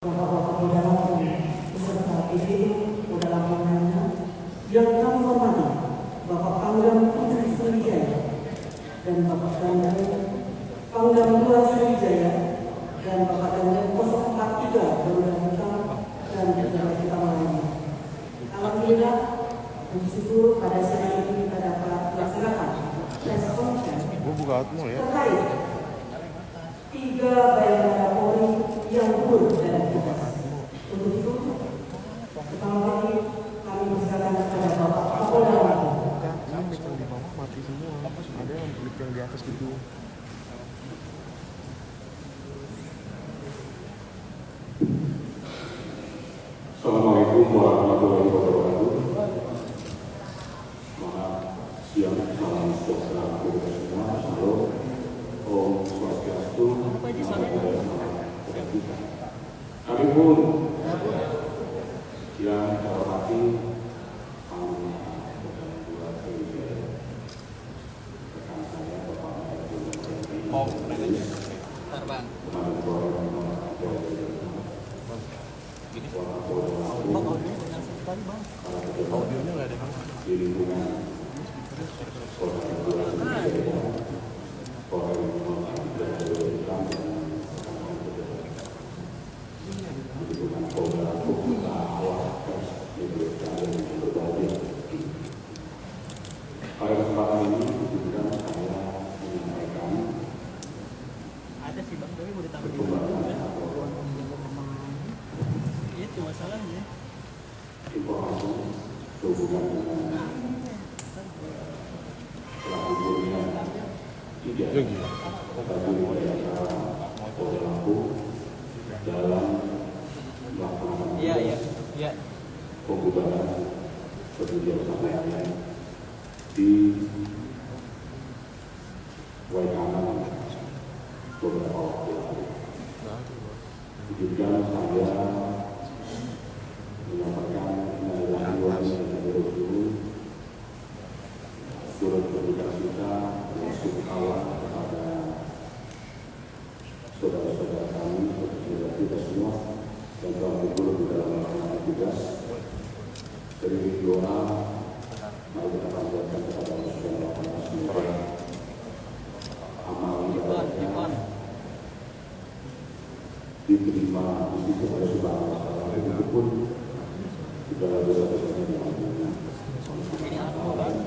Bapak-bapak di dalamnya, beserta ibu di dalamnya, yang kami hormati Bapak Pangdam Putri Sriwijaya dan Bapak Dandan Pangdam 2 Sriwijaya dan Bapak Dandan 043 Garuda Hitam dan pejabat utama lainnya. Alhamdulillah, puji syukur pada siang ini kita dapat melaksanakan press conference terkait 3 Bayangkara Polri yang gugur dalam tugas. Untuk itu, pertama kali kami persilakan kepada Bapak Kapolda Lampung. Yang di bawah mati semua, ada yang klik yang di atas gitu. Assalamualaikum warahmatullahi wabarakatuh. Selamat siang, salam sejahtera untuk kita semua. Salam, Om Swastiastu, Namo Buddhaya, salam kebajikan. Kami pun yang saya hormati Panglima Dua Sriwijaya, rekan saya Bapak Audionya nggak ada. di lingkungan Polda Dua Sriwijaya, Polda Hitam di lingkungan Polda Buka Awal di yang berbahagia. Pada kesempatan ini izinkan saya menyampaikan perkembangan itu masalahnya. informasi sehubungan dengan telah gugurnya 3 bagi Bayangkara Polda Lampung dalam melaksanakan pembubaran kebijakan di Waikanan beberapa waktu lalu. Izinkan saya menyampaikan turut berduka cita dan sukacita kepada saudara-saudara kami, saudara kita semua yang telah gugur di dalam melaksanakan tugas. Dari doa, mari kita panjatkan kepada Allah Subhanahu wa Ta'ala semoga amal ibadahnya diterima di sisi Allah Subhanahu wa Ta'ala. Itu pun segala dosa-dosanya diampuni.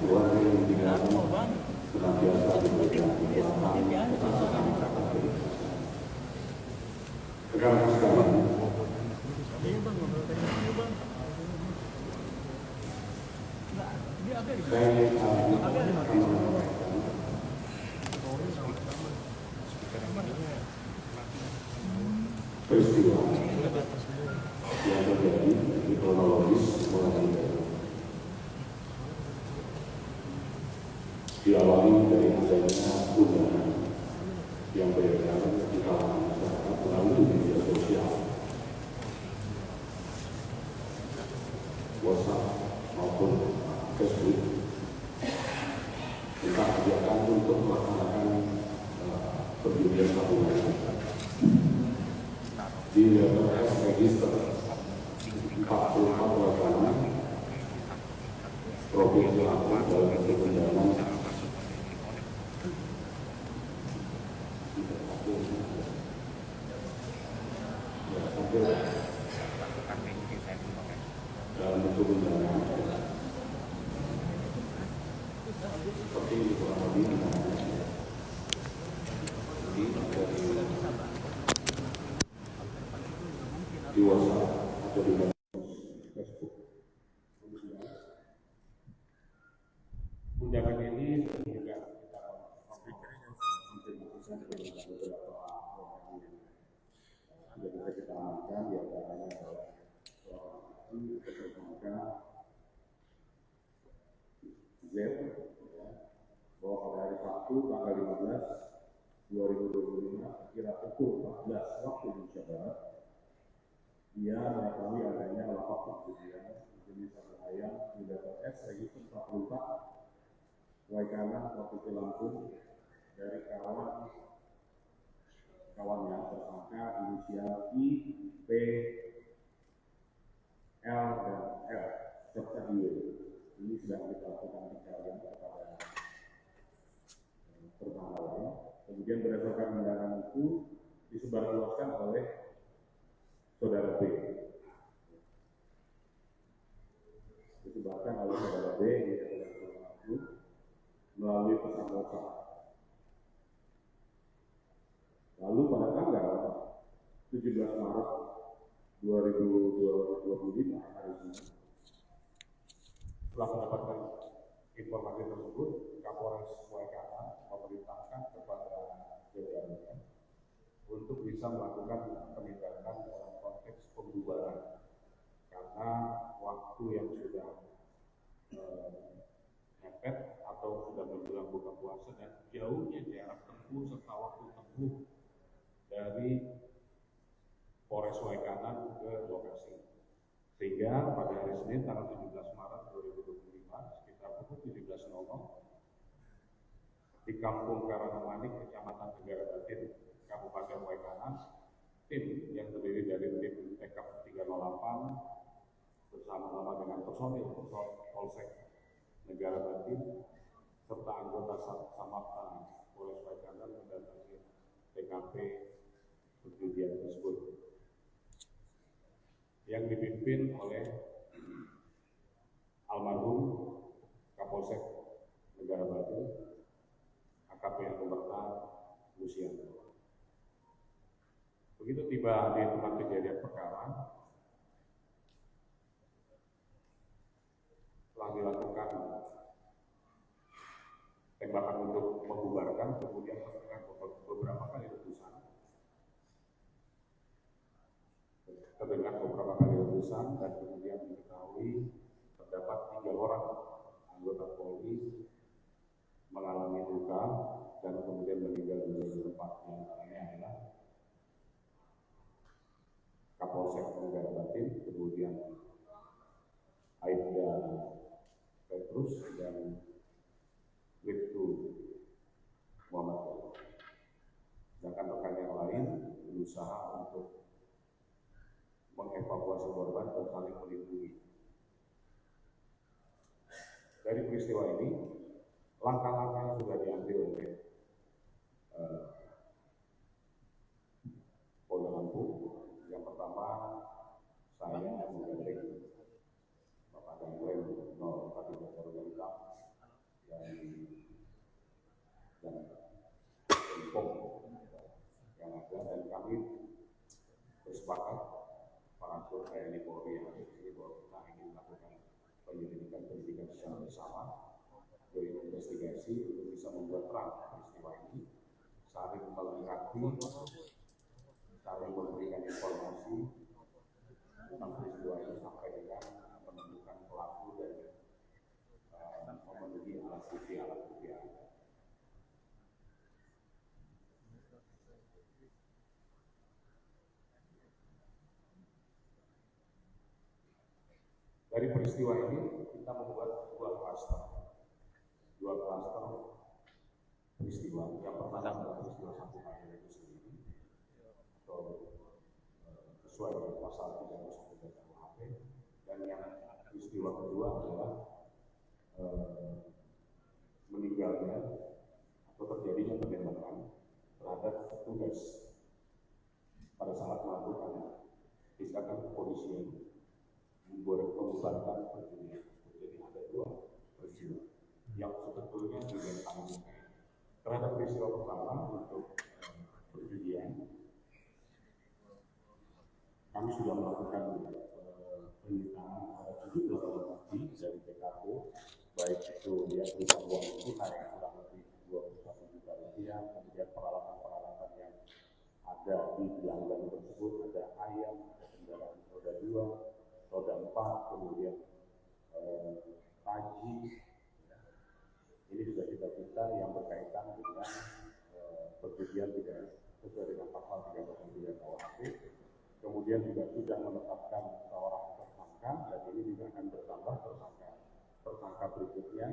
Keluarga yang ditinggalkan senantiasa diberikan kekuatan, kesehatan, serta kehidupan. Rekan-rekan sekalian, saya akan menyampaikan peristiwa yang terjadi di kronologis mulai dari diawali dari adanya undangan yang beredar di kalangan masyarakat melalui media sosial, WhatsApp maupun Facebook tentang kegiatan untuk melaksanakan perjudian tabungan di database register 44 wacana Provinsi Lampung dalam bentuk undangan dalam bentuk undangan seperti di kurang lebih di WhatsApp atau di Facebook. Undangan ini juga kita sudah bisa kita amankan, di antaranya adalah tersangka Z, bahwa pada hari Sabtu tanggal 15 2025 sekira pukul 14 waktu Indonesia Barat, ia mengetahui adanya lapak pekerjaan jenis ayam mendapatkan register pramuka Waikanan Provinsi Lampung dari kawannya tersangka inisial I, P, L, dan L serta I. Ini sedang kita lakukan pencarian kepada tersangka lain. Kemudian berdasarkan undangan itu disebarluaskan oleh saudara B. Disebarkan oleh saudara B melalui pesan WhatsApp. Lalu pada tanggal 17 Maret 2025 hari ini, setelah mendapatkan informasi tersebut, Kapolres Waikanan memerintahkan kepada jajarannya untuk bisa melakukan penindakan dalam konteks pembubaran karena waktu yang sudah mepet atau sudah menjelang buka puasa dan jauhnya jarak tempuh serta waktu tempuh dari Polres Waikanan ke lokasi. Sehingga pada hari Senin tanggal 17 Maret 2025 sekitar pukul 17.00 di Kampung Karangmanik, Kecamatan Negara Batin, Kabupaten Waikanan, tim yang terdiri dari tim TK 308 bersama-sama dengan personil Polsek Negara Batin serta anggota Samapta Polres Waikanan mendatangi TKP perjudian tersebut yang dipimpin oleh almarhum Kapolsek Negara Batin AKP yang bertahan Luciano. Begitu tiba di tempat kejadian perkara, telah dilakukan tembakan untuk membubarkan, kemudian melakukan beberapa kali letusan. Terdengar beberapa kali letusan dan kemudian diketahui terdapat 3 orang anggota Polri mengalami luka dan kemudian meninggal dunia di tempat. Yang lainnya adalah Kapolsek Negara Batin, kemudian Aibda Petrus dan Bribtu Muhammad. Sedangkan rekan yang lain berusaha untuk mengevakuasi korban dan saling melindungi. Dari peristiwa ini, langkah-langkah yang sudah diambil oleh Polda Lampung. Yang pertama, saya menggandeng Bapak Danrem Kapolres Waikanan dan Pom yang ada, dan kami bersepakat para anggota TNI Polri yang ada di sini bahwa kita ingin melakukan penyelidikan secara bersama, investigasi untuk bisa membuat terang peristiwa ini, saling melengkapi, saling memberikan informasi tentang peristiwa ini sampai dengan menemukan pelaku dan memenuhi alat bukti yang ada. Dari peristiwa ini kita membuat dua klaster peristiwa. Yang pertama adalah peristiwa Sabu Mayur itu sendiri, atau sesuai dengan pasal 301 KUHP, dan yang peristiwa kedua adalah meninggalnya atau terjadinya penembakan terhadap petugas pada saat melakukan tindakan kepolisian membubarkan perjudian. Jadi ada dua peristiwa yang sebetulnya dibentangi. Terhadap peristiwa pertama untuk perjudian, kami sudah melakukan penyitaan terhadap 17 alat bukti dari TKP, baik itu yang berupa uang tunai kurang lebih 21 juta rupiah, kemudian peralatan-peralatan yang ada di gelanggang tersebut, ada ayam, ada kendaraan roda 2, roda 4, kemudian taji, Ini sudah kita minta yang berkaitan dengan perjudian tidak sesuai dengan pasal 309 KUHP. Kemudian juga sudah menetapkan seorang tersangka, dan ini juga akan bertambah tersangka berikutnya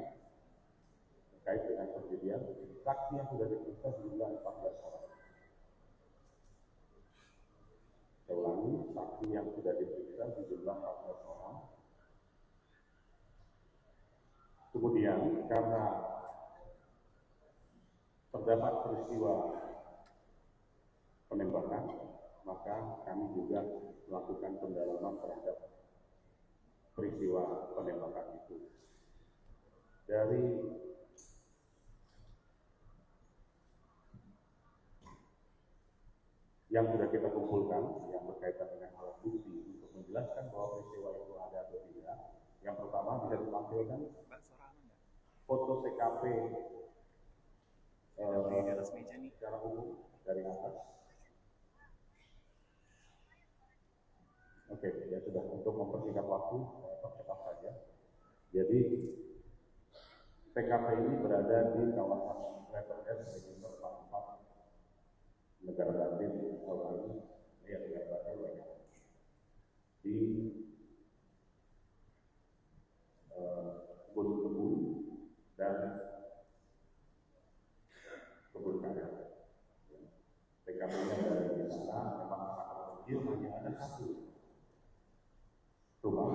terkait dengan perjudian. Saksi yang sudah diperiksa jumlah 14 orang. Saya ulangi, saksi yang sudah diperiksa jumlah 14 orang. Kemudian karena terdapat peristiwa penembakan, maka kami juga melakukan pendalaman terhadap peristiwa penembakan itu. Dari yang sudah kita kumpulkan yang berkaitan dengan alat bukti untuk menjelaskan bahwa peristiwa itu ada atau tidak, yang pertama bisa ditampilkan foto TKP secara umum dari atas. Oke, ya sudah, untuk mempersingkat waktu, percepat saja. Jadi TKP ini berada di kawasan letter S register 44 Negara Batin Negara Batin di Gunung Kebun dan Kebun Karet. TKP-nya dari di sana memang sangat kecil, hanya ada satu rumah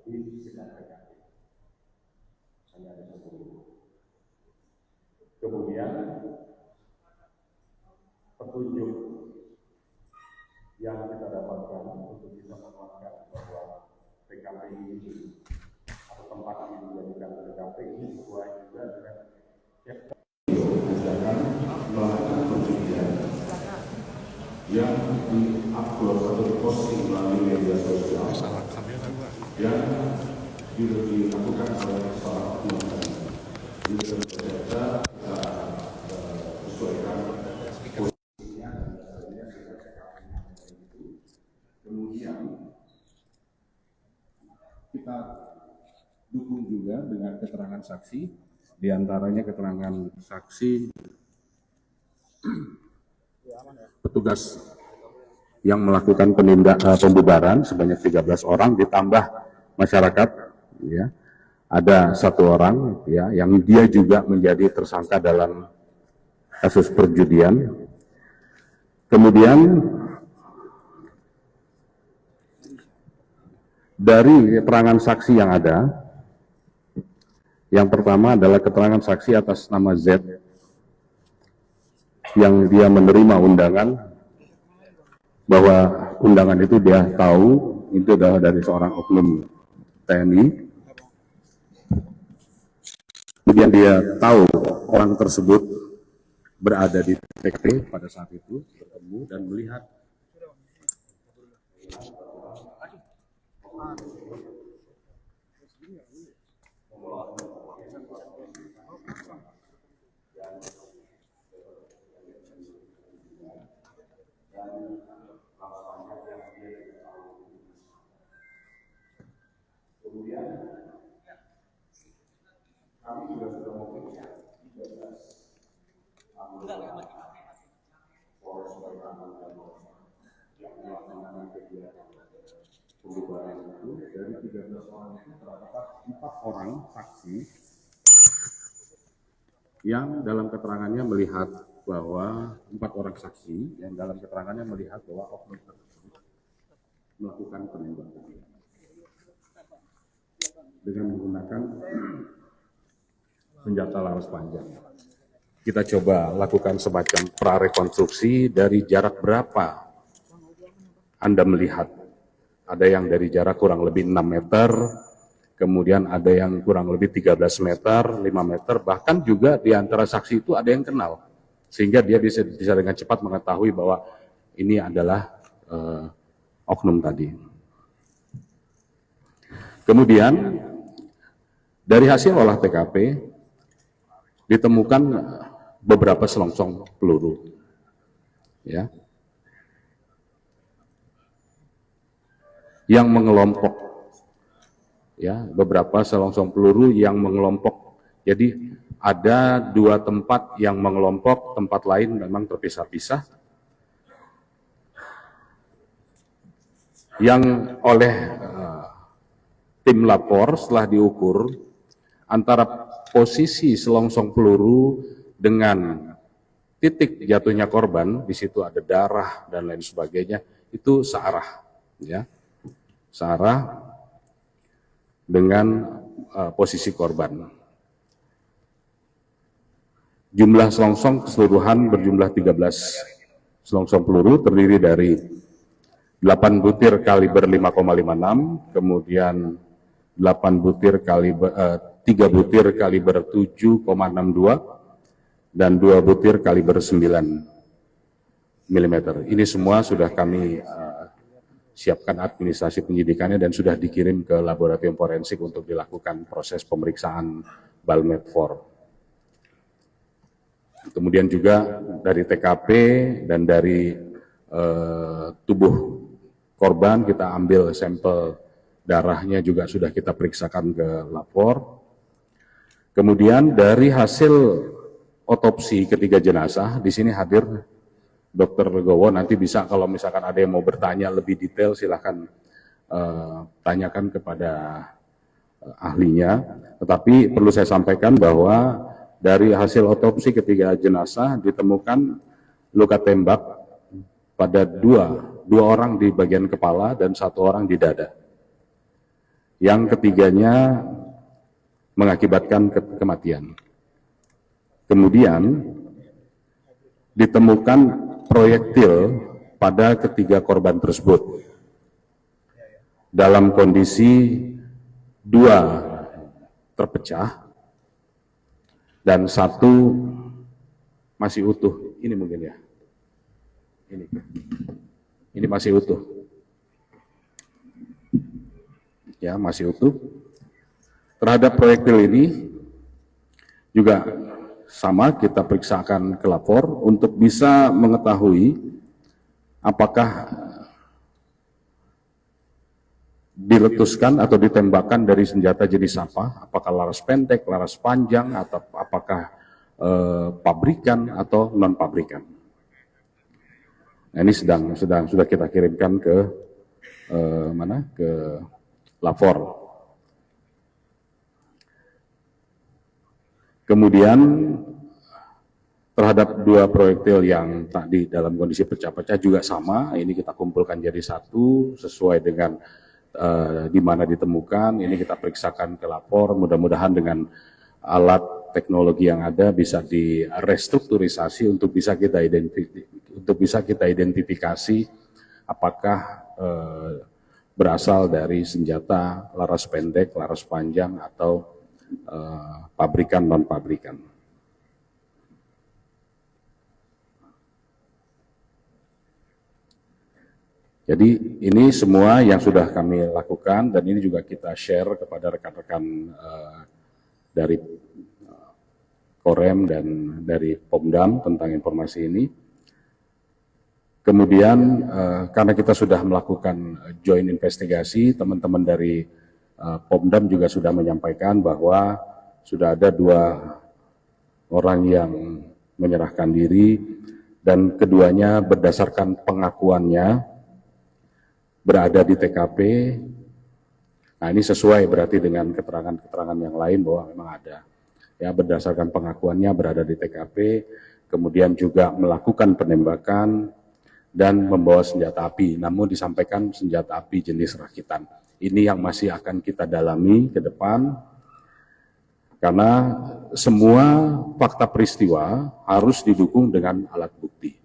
di sekitar TKP. Hanya ada satu rumah. Kemudian petunjuk yang kita dapatkan untuk bisa menguatkan bahwa TKP ini atau tempat ini dijadikan TKP ini sesuai juga dengan akan melakukan perjudian yang diupload atau diposting melalui media sosial yang juga dilakukan oleh seorang oknum tadi. Jadi ternyata kita sesuaikan posisinya dan kemudian kita dukung juga dengan keterangan saksi, diantaranya keterangan saksi petugas yang melakukan pembubaran sebanyak 13 orang ditambah masyarakat, ya, ada 1 orang, ya, yang dia juga menjadi tersangka dalam kasus perjudian. Kemudian dari keterangan saksi yang ada, yang pertama adalah keterangan saksi atas nama Z yang dia menerima undangan, bahwa undangan itu dia tahu itu adalah dari seorang oknum TNI. Kemudian dia tahu orang tersebut berada di TKP pada saat itu, bertemu dan melihat kemudian kami juga sudah memeriksa 13 anggota Polres Balikpapan yang melaksanakan kegiatan pembubaran itu. Dari 13 orang itu terdapat 4 orang saksi yang dalam keterangannya melihat bahwa 4 orang saksi yang dalam keterangannya melihat bahwa oknum tersebut melakukan penembakan dengan menggunakan senjata laras panjang. Kita coba lakukan semacam prarekonstruksi dari jarak berapa Anda melihat. Ada yang dari jarak kurang lebih 6 meter, kemudian ada yang kurang lebih 13 meter, 5 meter, bahkan juga di antara saksi itu ada yang kenal. Sehingga dia bisa dengan cepat mengetahui bahwa ini adalah oknum tadi. Kemudian dari hasil olah TKP ditemukan beberapa selongsong peluru, ya, yang mengelompok, ya, beberapa selongsong peluru yang mengelompok Jadi ada 2 tempat yang mengelompok, tempat lain memang terpisah-pisah. Yang oleh tim lapor setelah diukur antara posisi selongsong peluru dengan titik jatuhnya korban, di situ ada darah dan lain sebagainya, itu searah, ya, searah dengan posisi korban. Jumlah selongsong keseluruhan berjumlah 13 selongsong peluru, terdiri dari 8 butir kaliber 5,56, kemudian 8 butir kaliber 3 butir kaliber 7,62 dan 2 butir kaliber 9 mm. Ini semua sudah kami siapkan administrasi penyidikannya dan sudah dikirim ke laboratorium forensik untuk dilakukan proses pemeriksaan Balmed-4. Kemudian juga dari TKP dan dari tubuh korban kita ambil sampel darahnya juga sudah kita periksakan ke lapor. Kemudian dari hasil otopsi ketiga jenazah, di sini hadir Dr. Legowo, nanti bisa kalau misalkan ada yang mau bertanya lebih detail silahkan tanyakan kepada ahlinya. Tetapi perlu saya sampaikan bahwa dari hasil otopsi ketiga jenazah ditemukan luka tembak pada dua orang di bagian kepala dan 1 orang di dada. Yang ketiganya mengakibatkan kematian. Kemudian ditemukan proyektil pada ketiga korban tersebut dalam kondisi 2 terpecah dan 1 masih utuh. Ini mungkin ya. Ini masih utuh. Ya, masih utuh. Terhadap proyektil ini juga sama kita periksakan ke lapor untuk bisa mengetahui apakah diletuskan atau ditembakkan dari senjata jenis apa, apakah laras pendek, laras panjang, atau apakah pabrikan atau non pabrikan. Nah, ini sudah kita kirimkan ke ke lapor. Kemudian terhadap 2 proyektil yang tadi dalam kondisi pecah-pecah juga sama, ini kita kumpulkan jadi 1 sesuai dengan di mana ditemukan. Ini kita periksakan ke lapor, mudah-mudahan dengan alat teknologi yang ada bisa direstrukturisasi untuk bisa kita identifikasi apakah berasal dari senjata laras pendek, laras panjang, atau pabrikan non pabrikan. Jadi ini semua yang sudah kami lakukan dan ini juga kita share kepada rekan-rekan dari Korem dan dari Pomdam tentang informasi ini. Kemudian karena kita sudah melakukan joint investigasi, teman-teman dari Pomdam juga sudah menyampaikan bahwa sudah ada 2 orang yang menyerahkan diri dan keduanya berdasarkan pengakuannya berada di TKP. Nah, ini sesuai berarti dengan keterangan-keterangan yang lain bahwa memang ada. Ya, berdasarkan pengakuannya berada di TKP, kemudian juga melakukan penembakan dan membawa senjata api. Namun disampaikan senjata api jenis rakitan. Ini yang masih akan kita dalami ke depan, karena semua fakta peristiwa harus didukung dengan alat bukti.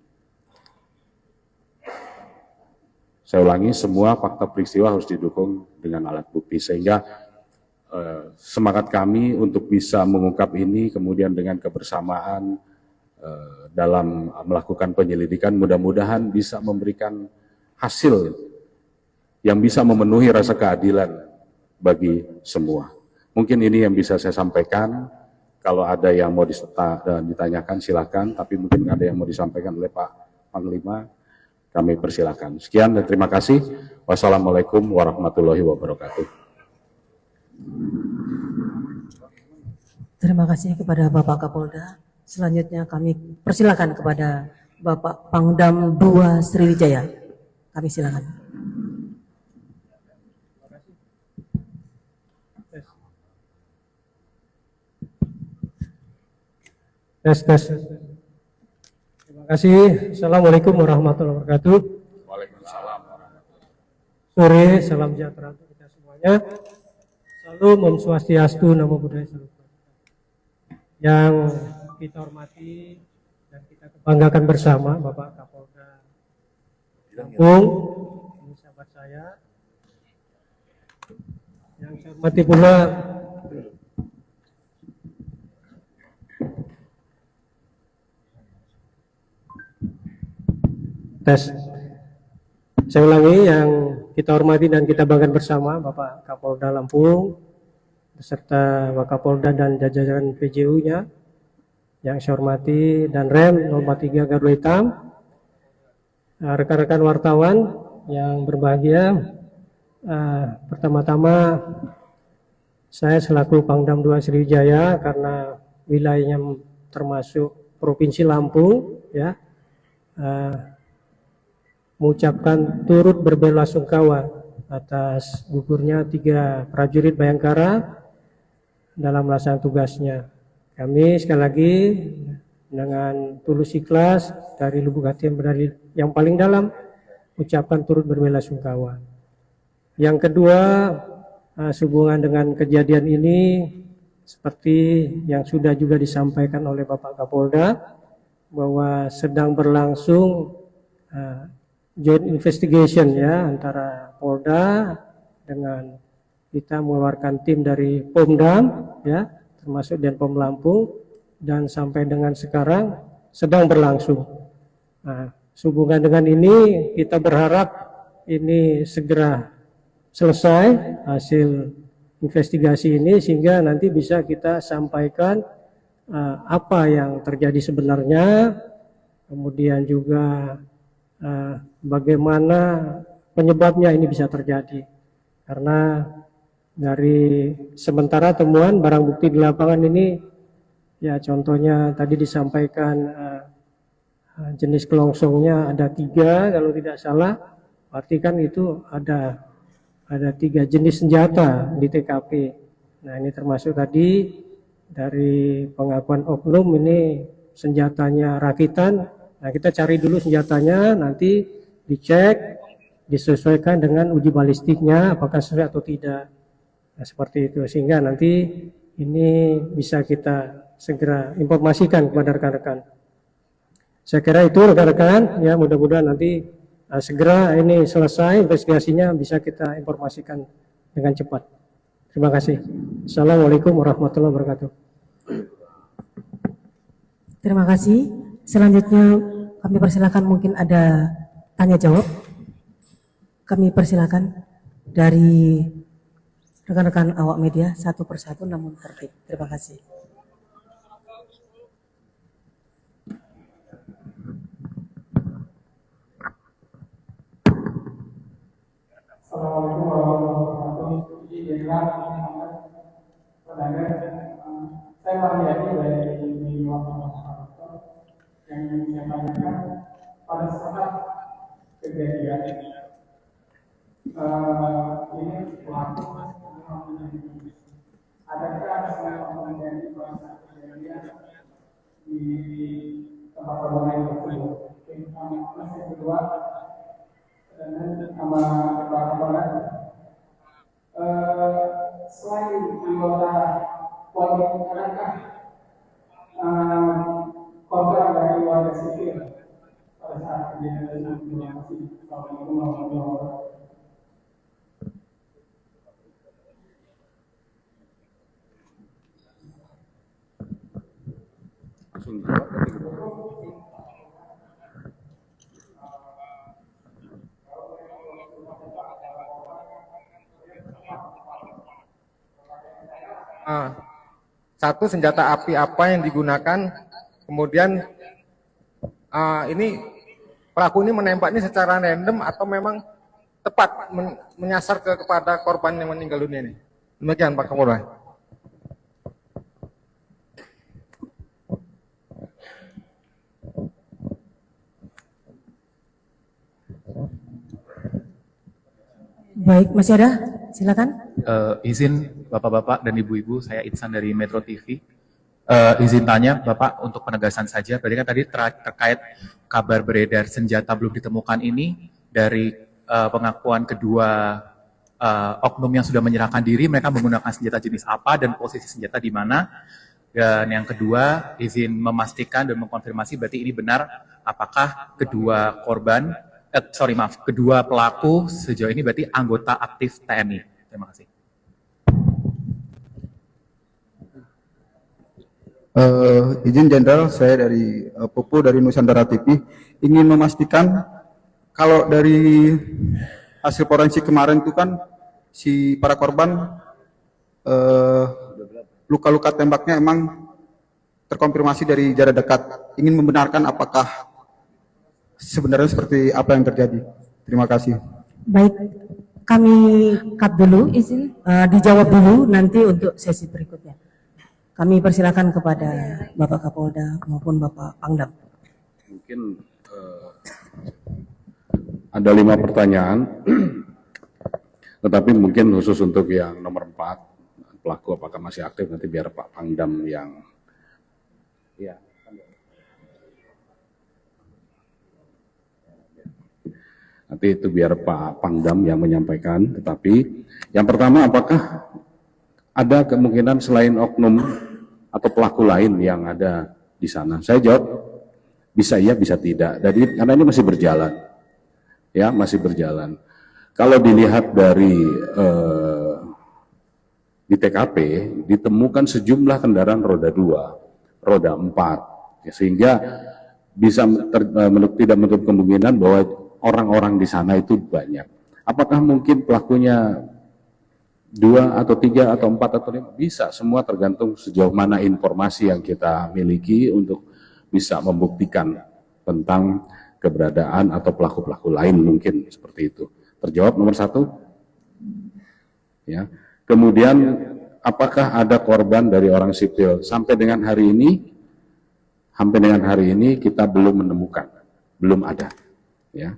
Saya ulangi, semua fakta peristiwa harus didukung dengan alat bukti, sehingga semangat kami untuk bisa mengungkap ini, kemudian dengan kebersamaan dalam melakukan penyelidikan, mudah-mudahan bisa memberikan hasil yang bisa memenuhi rasa keadilan bagi semua. Mungkin ini yang bisa saya sampaikan. Kalau ada yang mau ditanyakan silakan, tapi mungkin ada yang mau disampaikan oleh Pak Panglima, kami persilakan. Sekian dan terima kasih. Wassalamualaikum warahmatullahi wabarakatuh. Terima kasih kepada Bapak Kapolda. Selanjutnya kami persilakan kepada Bapak Pangdam 2 Sriwijaya. Kami silakan. Tes. Terima kasih. Assalamualaikum warahmatullahi wabarakatuh. Waalaikumsalam. Sore, salam sejahtera untuk kita semuanya. Salam Om Swastiastu, Namo Buddhaya Salam. Yang kita hormati dan kita banggakan bersama Bapak Kapolda Lampung, ini sahabat saya. Yang saya hormati pula tes. Saya ulangi, yang kita hormati dan kita banggakan bersama Bapak Kapolda Lampung beserta Wakapolda dan jajaran PJU-nya, yang saya hormati, dan Rem 043 Garuda Hitam, rekan-rekan wartawan yang berbahagia. Pertama-tama saya selaku Pangdam 2 Sriwijaya, karena wilayahnya termasuk Provinsi Lampung, ya, mengucapkan turut berbelasungkawa atas gugurnya 3 prajurit Bayangkara dalam melaksanakan tugasnya. Kami sekali lagi dengan tulus ikhlas dari lubuk hati yang paling dalam ucapkan turut berbelasungkawa. Yang kedua, sehubungan dengan kejadian ini, seperti yang sudah juga disampaikan oleh Bapak Kapolda, bahwa sedang berlangsung joint investigation, ya, antara Polda dengan kita mengeluarkan tim dari Pomdam, ya, termasuk Denpom Lampung, dan sampai dengan sekarang sedang berlangsung. Nah, sehubungan dengan ini kita berharap ini segera selesai hasil investigasi ini, sehingga nanti bisa kita sampaikan apa yang terjadi sebenarnya, kemudian juga bagaimana penyebabnya ini bisa terjadi. Karena dari sementara temuan barang bukti di lapangan ini, ya, contohnya tadi disampaikan jenis kelongsongnya ada 3 kalau tidak salah, berarti kan itu ada 3 jenis senjata di TKP. Nah, ini termasuk tadi dari pengakuan oknum ini senjatanya rakitan. Nah, kita cari dulu senjatanya, nanti dicek, disesuaikan dengan uji balistiknya apakah sesuai atau tidak. Nah, seperti itu, sehingga nanti ini bisa kita segera informasikan kepada rekan-rekan. Saya kira itu rekan-rekan, ya, mudah-mudahan nanti segera ini selesai investigasinya, bisa kita informasikan dengan cepat. Terima kasih. Assalamualaikum warahmatullahi wabarakatuh. Terima kasih. Selanjutnya kami persilakan, mungkin ada tanya jawab. Kami persilakan dari rekan-rekan awak media satu persatu namun tertib. Terima kasih. Assalamualaikum warahmatullahi wabarakatuh. Saya Mariani dari yang saya tanyakan, pada saat kejadian ini pelaku adakah menjadi pada saat kejadian di tempat perbuatan tersebut? Yang kedua, sama Bapak selain anggota Polri, adakah korban dari warga sipil pada saat kejadian tersebut? Assalamualaikum warahmatullahi wabarakatuh. Satu, senjata api apa yang digunakan, kemudian ini pelaku ini menembak ini secara random atau memang tepat menyasar kepada korban yang meninggal dunia ini. Demikian Pak Kapolda. Baik, masih ada? Silakan. Izin Bapak-Bapak dan Ibu-Ibu, saya Itsan dari Metro TV. Izin tanya Bapak untuk penegasan saja, berarti kan tadi terkait kabar beredar senjata belum ditemukan ini dari pengakuan kedua oknum yang sudah menyerahkan diri, mereka menggunakan senjata jenis apa dan posisi senjata di mana. Dan yang kedua, izin memastikan dan mengkonfirmasi berarti ini benar, apakah kedua korban, kedua pelaku sejauh ini berarti anggota aktif TNI. Terima kasih. Izin Jenderal, saya dari Pupu dari Nusantara TV ingin memastikan kalau dari hasil forensik kemarin itu kan si para korban luka-luka tembaknya emang terkonfirmasi dari jarak dekat. Ingin membenarkan apakah sebenarnya seperti apa yang terjadi. Terima kasih. Baik, kami cut dulu, izin dijawab dulu nanti untuk sesi berikutnya. Kami persilakan kepada Bapak Kapolda maupun Bapak Pangdam. Mungkin ada 5 pertanyaan, tetapi mungkin khusus untuk yang nomor 4, pelaku apakah masih aktif, nanti biar Pak Pangdam yang... Ya. Nanti itu biar Pak Pangdam yang menyampaikan, tetapi yang pertama, apakah ada kemungkinan selain oknum atau pelaku lain yang ada di sana? Saya jawab, bisa iya, bisa tidak. Jadi karena ini masih berjalan, ya masih berjalan. Kalau dilihat dari di TKP ditemukan sejumlah kendaraan roda 2, roda 4, ya, sehingga bisa tidak menutup kemungkinan bahwa orang-orang di sana itu banyak. Apakah mungkin pelakunya 2 atau 3 atau 4 atau 5? Bisa, semua tergantung sejauh mana informasi yang kita miliki untuk bisa membuktikan tentang keberadaan atau pelaku-pelaku lain, mungkin seperti itu. Terjawab nomor 1? Ya. Kemudian apakah ada korban dari orang sipil? Sampai dengan hari ini kita belum menemukan, belum ada. Ya.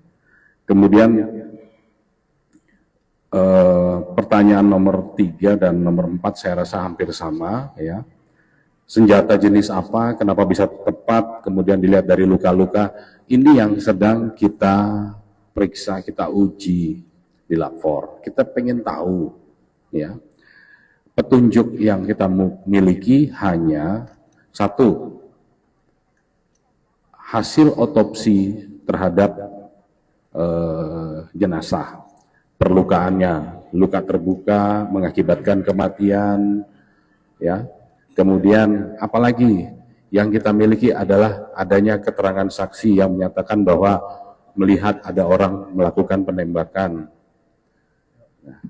Kemudian pertanyaan nomor 3 dan nomor 4 saya rasa hampir sama, ya. Senjata jenis apa, kenapa bisa tepat, kemudian dilihat dari luka-luka, ini yang sedang kita periksa, kita uji di lapor. Kita pengen tahu, ya. Petunjuk yang kita miliki hanya 1, hasil otopsi terhadap jenazah. Perlukaannya, luka terbuka mengakibatkan kematian, ya. Kemudian apalagi yang kita miliki adalah adanya keterangan saksi yang menyatakan bahwa melihat ada orang melakukan penembakan. Nah,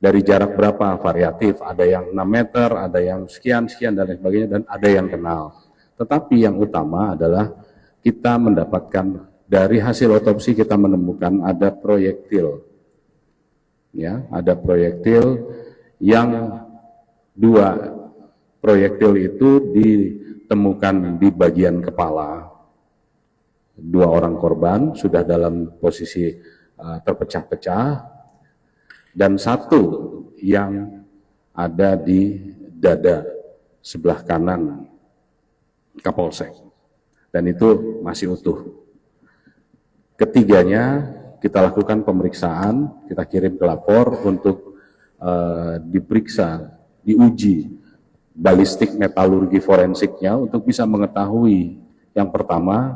dari jarak berapa? Variatif, ada yang 6 meter, ada yang sekian dan lain sebagainya, dan ada yang kenal. Tetapi yang utama adalah kita mendapatkan dari hasil otopsi, kita menemukan ada proyektil. Ya, ada proyektil yang 2 proyektil itu ditemukan di bagian kepala. 2 orang korban sudah dalam posisi terpecah-pecah, dan 1 yang ada di dada sebelah kanan Kapolsek, dan itu masih utuh. Ketiganya kita lakukan pemeriksaan, kita kirim ke lapor untuk diperiksa, diuji balistik metalurgi forensiknya untuk bisa mengetahui, yang pertama,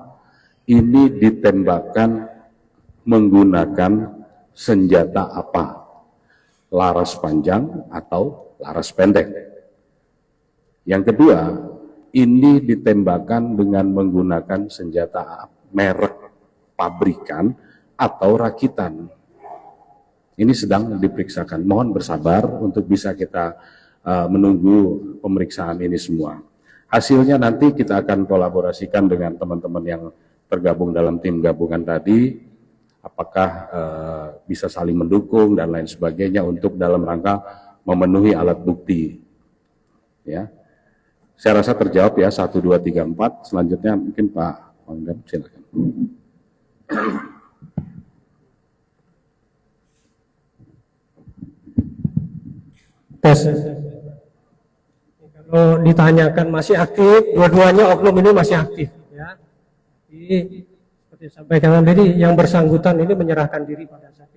ini ditembakkan menggunakan senjata apa, laras panjang atau laras pendek. Yang kedua, ini ditembakkan dengan menggunakan senjata merek pabrikan atau rakitan. Ini sedang diperiksakan. Mohon bersabar untuk bisa kita menunggu pemeriksaan ini semua. Hasilnya nanti kita akan kolaborasikan dengan teman-teman yang tergabung dalam tim gabungan tadi, apakah bisa saling mendukung dan lain sebagainya untuk dalam rangka memenuhi alat bukti. Ya, saya rasa terjawab ya, 1, 2, 3, 4. Selanjutnya mungkin Pak Pangdam, silakan. Tes. Kalau ditanyakan masih aktif, dua-duanya oknum ini masih aktif. Ya. Jadi, seperti sampaikan tadi, yang bersangkutan ini menyerahkan diri pada saat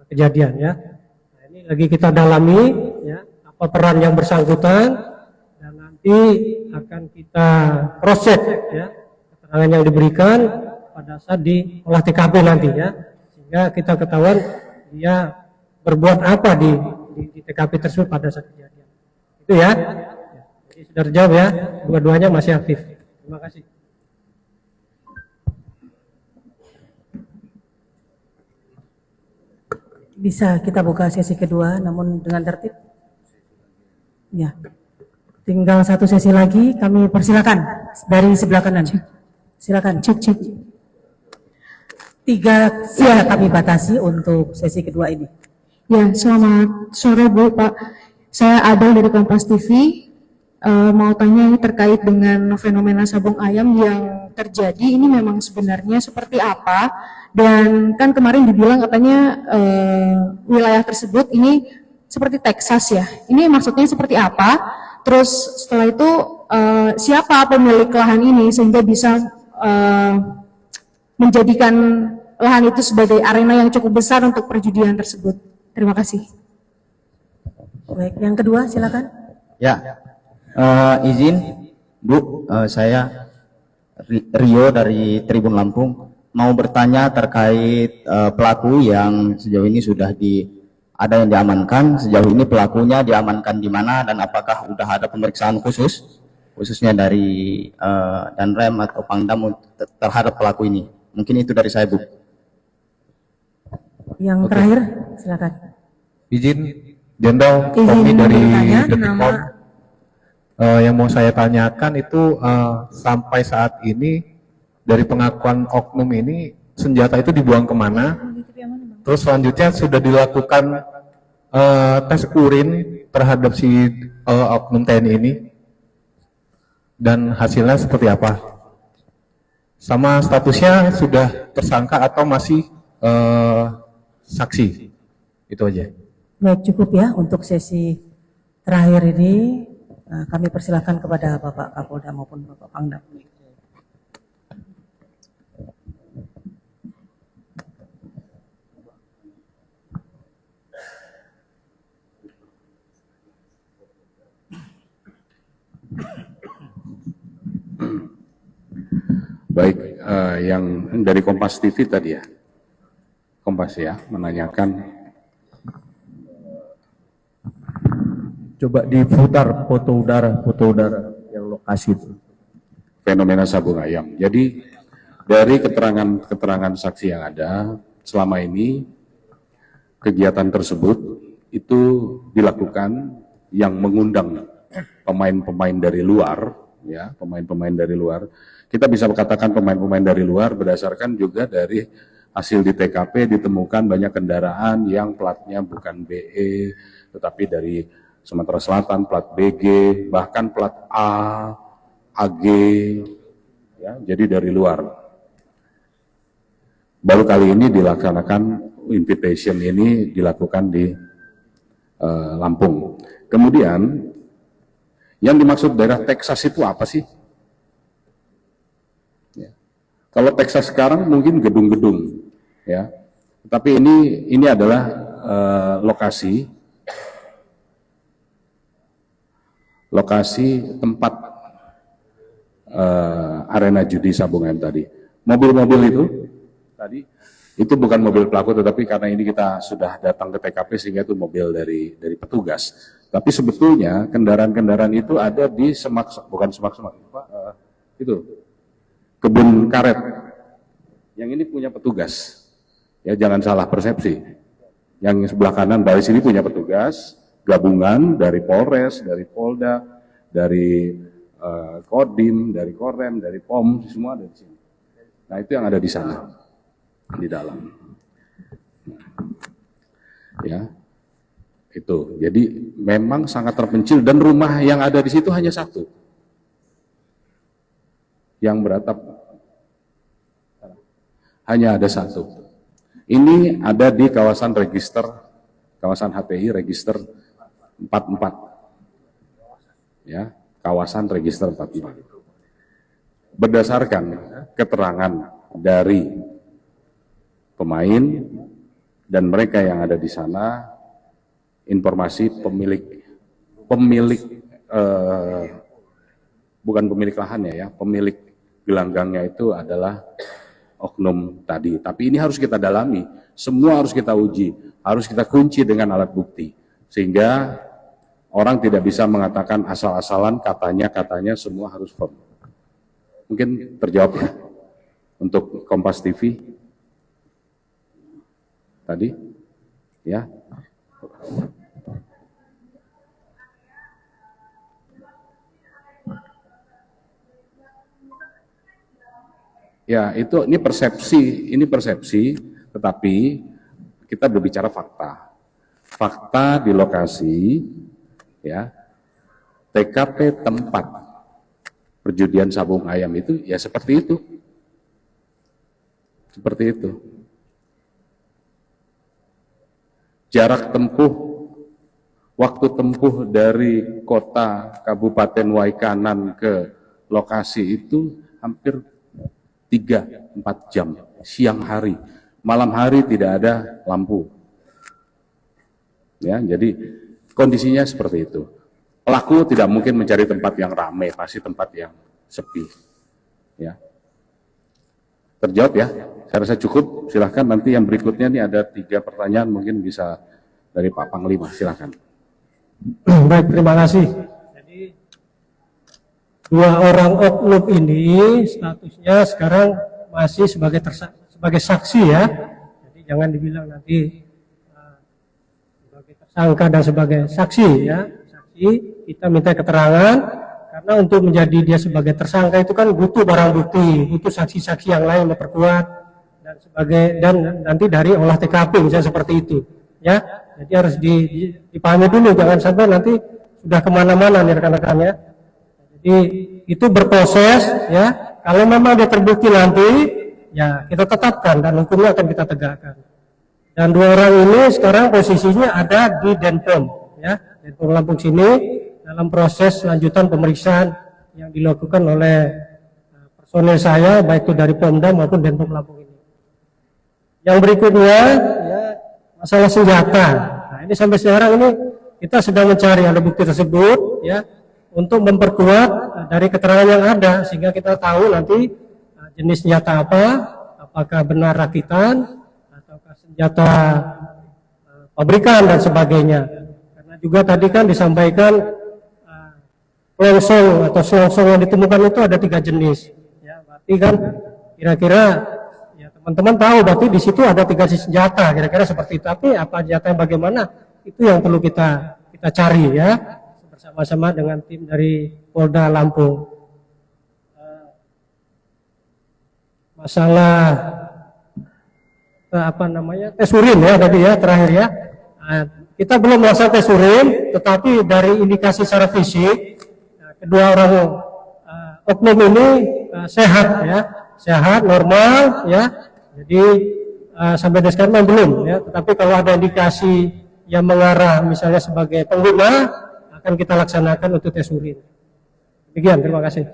kejadian ya. Nah, ini lagi kita dalami ya, apa peran yang bersangkutan, dan nanti akan kita proses ya keterangan yang diberikan pada saat di olah TKP nanti ya, sehingga kita ketahuan dia berbuat apa di TKP tersebut pada saat kejadian. Itu ya. Jadi sudah terjawab ya, dua-duanya masih aktif. Terima kasih. Bisa kita buka sesi kedua, namun dengan tertib. Ya, tinggal satu sesi lagi. Kami persilakan dari sebelah kanan. Silakan. Cek. 3 suara kami batasi untuk sesi kedua ini. Ya, selamat sore Bu, Pak. Saya Adel dari Kompas TV. Mau tanya ini terkait dengan fenomena sabung ayam yang terjadi, ini memang sebenarnya seperti apa? Dan kan kemarin dibilang katanya wilayah tersebut ini seperti Texas ya. Ini maksudnya seperti apa? Terus setelah itu siapa pemilik lahan ini sehingga bisa menjadikan lahan itu sebagai arena yang cukup besar untuk perjudian tersebut? Terima kasih. Baik, yang kedua silakan. Ya, izin Bu, saya Rio dari Tribun Lampung mau bertanya terkait pelaku yang sejauh ini sudah ada yang diamankan. Sejauh ini pelakunya diamankan di mana dan apakah sudah ada pemeriksaan khususnya dari Danrem atau Pangdam terhadap pelaku ini? Mungkin itu dari saya Bu. Yang terakhir silakan. Izin Jenderal Tommy dari Detikcom. Yang mau saya tanyakan itu sampai saat ini dari pengakuan oknum ini senjata itu dibuang kemana? Terus selanjutnya sudah dilakukan tes urin terhadap si oknum TNI ini dan hasilnya seperti apa? Sama statusnya sudah tersangka atau masih saksi? Itu aja. Baik, cukup ya untuk sesi terakhir ini. Kami persilakan kepada Bapak Kapolda maupun Bapak Pangdam. Baik, yang dari Kompas TV tadi ya, Kompas ya, menanyakan. Coba diputar foto udara yang lokasi itu. Fenomena sabung ayam. Jadi dari keterangan saksi yang ada selama ini kegiatan tersebut itu dilakukan yang mengundang pemain-pemain dari luar, ya pemain-pemain dari luar. Kita bisa katakan pemain-pemain dari luar berdasarkan juga dari hasil di TKP ditemukan banyak kendaraan yang platnya bukan BE tetapi dari Sumatera Selatan, plat BG, bahkan plat A, AG, ya, jadi dari luar. Baru kali ini dilaksanakan invitation ini dilakukan di Lampung. Kemudian yang dimaksud daerah Texas itu apa sih? Ya. Kalau Texas sekarang mungkin gedung-gedung, ya. Tapi ini adalah lokasi tempat arena judi sabung ayam tadi. Mobil-mobil itu bukan mobil pelaku, tetapi karena ini kita sudah datang ke TKP sehingga itu mobil dari petugas. Tapi sebetulnya kendaraan-kendaraan itu ada di kebun karet. Yang ini punya petugas. Ya jangan salah persepsi. Yang sebelah kanan dari sini punya petugas gabungan dari Polres, dari Polda, dari Kodim, dari Korem, dari POM, semua ada di sini. Nah itu yang ada di sana, di dalam. Ya, itu. Jadi memang sangat terpencil dan rumah yang ada di situ hanya satu, yang beratap hanya ada satu. Ini ada di kawasan register, kawasan HTI register 44. Ya, kawasan register 44. Berdasarkan keterangan dari pemain dan mereka yang ada di sana, informasi bukan pemilik lahannya ya, pemilik gelanggangnya itu adalah oknum tadi. Tapi ini harus kita dalami, semua harus kita uji, harus kita kunci dengan alat bukti, sehingga orang tidak bisa mengatakan asal-asalan, katanya semua harus firm. Mungkin terjawab ya untuk Kompas TV tadi ya. Ya, ini persepsi, tetapi kita berbicara fakta. Fakta di lokasi, ya, TKP tempat perjudian sabung ayam itu, ya seperti itu. Seperti itu. Jarak tempuh, waktu tempuh dari kota Kabupaten Waikanan ke lokasi itu hampir 3-4 jam, siang hari, malam hari tidak ada lampu. Ya, jadi kondisinya seperti itu. Pelaku tidak mungkin mencari tempat yang ramai, pasti tempat yang sepi. Ya. Terjawab ya? Saya rasa cukup. Silahkan nanti yang berikutnya nih ada 3 pertanyaan, mungkin bisa dari Pak Panglima. Silahkan. Baik, terima kasih. Jadi 2 orang oknum ini statusnya sekarang masih sebagai saksi ya. Jadi jangan dibilang nanti sebagai tersangka dan sebagai saksi ya. Saksi kita minta keterangan karena untuk menjadi dia sebagai tersangka itu kan butuh barang bukti, butuh saksi-saksi yang lain memperkuat dan nanti dari olah TKP misalnya seperti itu ya. Jadi harus dipahami dulu, jangan sampai nanti sudah kemana-mana nih rekan-rekannya. Jadi itu berproses ya. Kalau memang dia terbukti nanti ya kita tetapkan dan hukumnya akan kita tegakkan. Dan 2 orang ini sekarang posisinya ada di Denpom ya, Denpom Lampung sini dalam proses lanjutan pemeriksaan yang dilakukan oleh personel saya baik itu dari Pomda maupun Denpom Lampung ini. Yang berikutnya ya, masalah senjata. Nah, ini sampai sekarang ini kita sedang mencari ada bukti tersebut ya untuk memperkuat dari keterangan yang ada sehingga kita tahu nanti jenis senjata apa, apakah benar rakitan ataukah senjata pabrikan dan sebagainya. Karena juga tadi kan disampaikan selongsong atau selongsong yang ditemukan itu ada 3 jenis. Ya, berarti kan kira-kira ya teman-teman tahu berarti di situ ada 3 jenis senjata kira-kira seperti itu. Tapi apa senjata yang bagaimana itu yang perlu kita cari ya bersama-sama dengan tim dari Polda Lampung. Masalah tes urin ya tadi ya terakhir ya. Kita belum melaksanakan tes urin, tetapi dari indikasi secara fisik kedua orang oknum ini sehat ya, sehat normal ya. Jadi sampai sekarang belum ya, tetapi kalau ada indikasi yang mengarah misalnya sebagai pengguna akan kita laksanakan untuk tes urin. Demikian, terima kasih.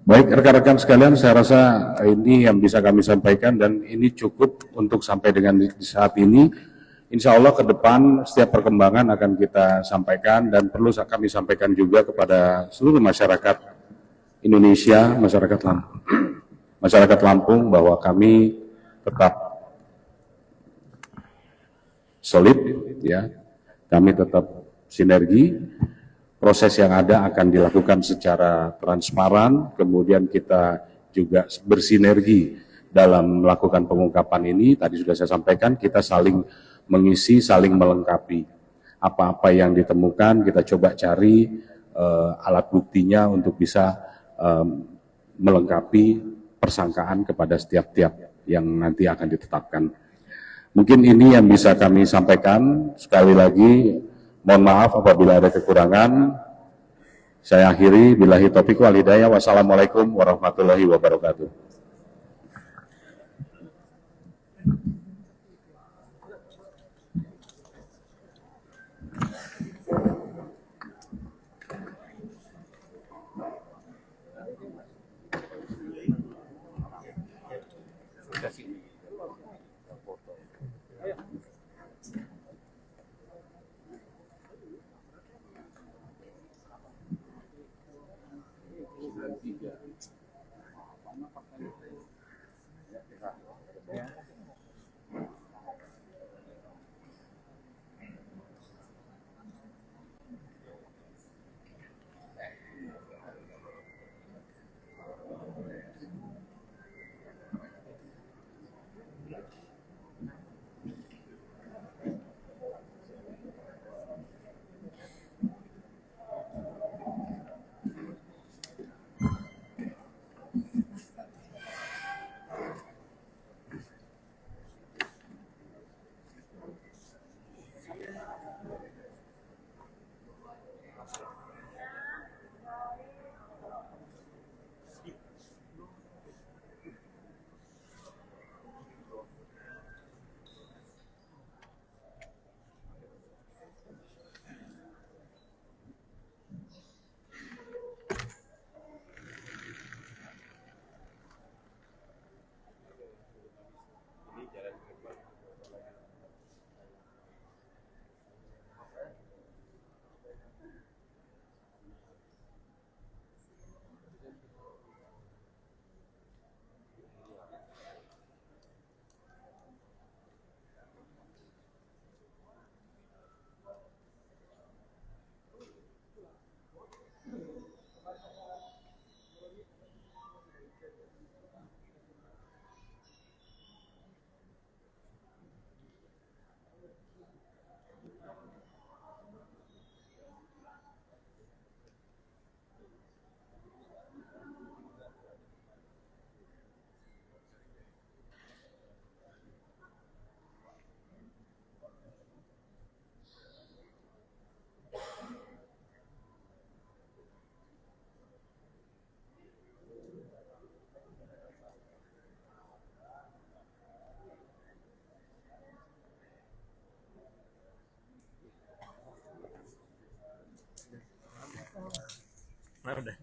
Baik, rekan-rekan sekalian, saya rasa ini yang bisa kami sampaikan dan ini cukup untuk sampai dengan di saat ini. Insya Allah ke depan setiap perkembangan akan kita sampaikan dan perlu kami sampaikan juga kepada seluruh masyarakat Indonesia, masyarakat Lampung bahwa kami tetap solid, ya, kami tetap sinergi. Proses yang ada akan dilakukan secara transparan, kemudian kita juga bersinergi dalam melakukan pengungkapan ini. Tadi sudah saya sampaikan, kita saling mengisi, saling melengkapi. Apa-apa yang ditemukan, kita coba cari alat buktinya untuk bisa melengkapi persangkaan kepada setiap-tiap yang nanti akan ditetapkan. Mungkin ini yang bisa kami sampaikan. Sekali lagi, mohon maaf apabila ada kekurangan. Saya akhiri, billahi taufiq wal hidayah. Wassalamualaikum warahmatullahi wabarakatuh. kasih. Nah, udah.